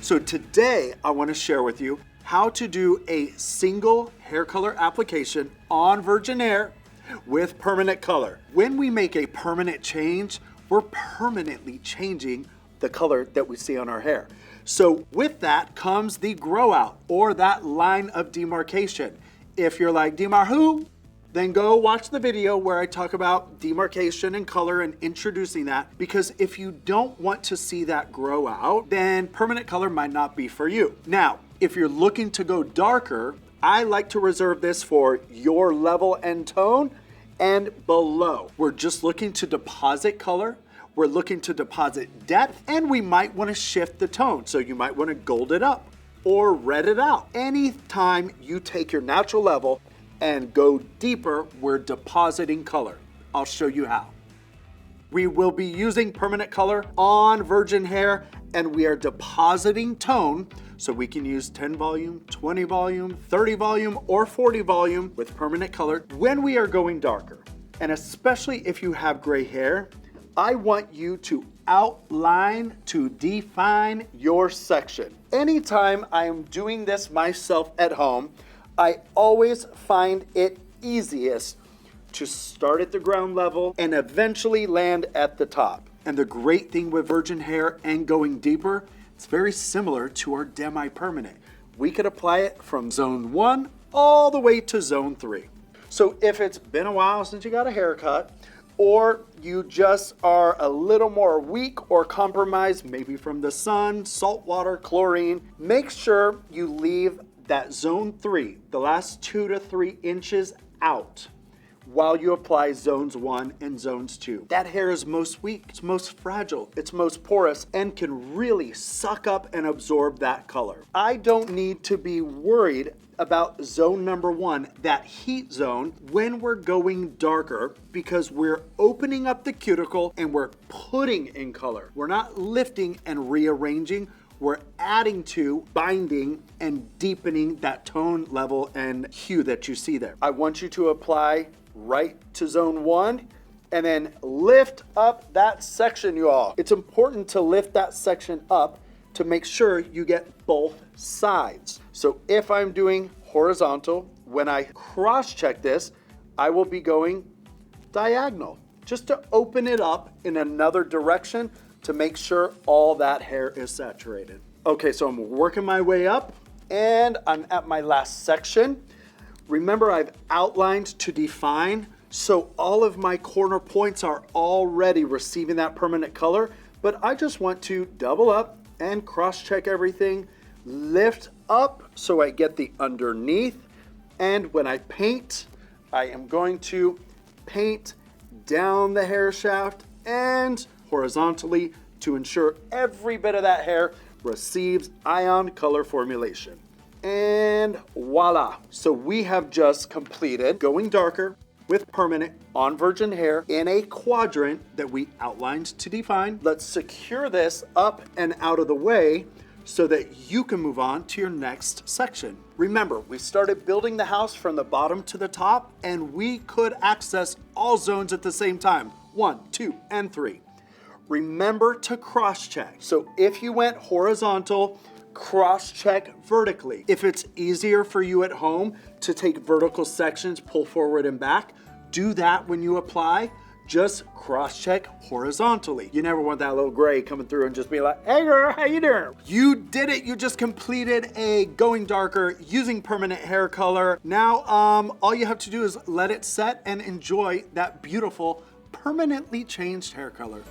So today I want to share with you how to do a single hair color application on virgin hair with permanent color. When we make a permanent change, we're permanently changing the color that we see on our hair. So with that comes the grow out, or that line of demarcation. If you're like, Demar who? Then go watch the video where I talk about demarcation and color and introducing that, because if you don't want to see that grow out, then permanent color might not be for you. Now, if you're looking to go darker, I like to reserve this for your level and tone and below. We're just looking to deposit color, we're looking to deposit depth, and we might want to shift the tone. So you might want to gold it up or red it out. Anytime you take your natural level and go deeper, we're depositing color. I'll show you how. We will be using permanent color on virgin hair, and we are depositing tone, so we can use 10 volume, 20 volume, 30 volume, or 40 volume with permanent color when we are going darker. And especially if you have gray hair, I want you to outline, to define your section. Anytime I am doing this myself at home, I always find it easiest to start at the ground level and eventually land at the top. And the great thing with virgin hair and going deeper, it's very similar to our demi-permanent. We could apply it from zone 1 all the way to zone 3. So if it's been a while since you got a haircut, or you just are a little more weak or compromised, maybe from the sun, salt water, chlorine, make sure you leave that zone 3, the last 2 to 3 inches out while you apply zones 1 and zones 2. That hair is most weak, it's most fragile, it's most porous, and can really suck up and absorb that color. I don't need to be worried about zone number 1, that heat zone, when we're going darker, because we're opening up the cuticle and we're putting in color. We're not lifting and rearranging, we're adding to, binding, and deepening that tone level and hue that you see there. I want you to apply right to zone 1 and then lift up that section, you all. It's important to lift that section up to make sure you get both sides. So if I'm doing horizontal, when I cross-check this, I will be going diagonal, just to open it up in another direction to make sure all that hair is saturated. Okay, so I'm working my way up and I'm at my last section. Remember, I've outlined to define, so all of my corner points are already receiving that permanent color, but I just want to double up and cross-check everything, lift up so I get the underneath, and when I paint, I am going to paint down the hair shaft and horizontally to ensure every bit of that hair receives ion color formulation. And voila. So we have just completed going darker with permanent on virgin hair in a quadrant that we outlined to define. Let's secure this up and out of the way so that you can move on to your next section. Remember, we started building the house from the bottom to the top, and we could access all zones at the same time, 1, 2, and 3. Remember to cross-check. So if you went horizontal, cross-check vertically. If it's easier for you at home to take vertical sections, pull forward and back, do that when you apply. Just cross-check horizontally. You never want that little gray coming through and just be like, hey girl, how you doing? You did it, you just completed a going darker using permanent hair color. Now, all you have to do is let it set and enjoy that beautiful, permanently changed hair color.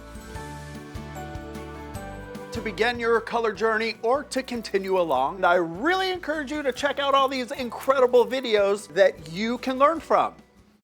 To begin your color journey or to continue along, I really encourage you to check out all these incredible videos that you can learn from.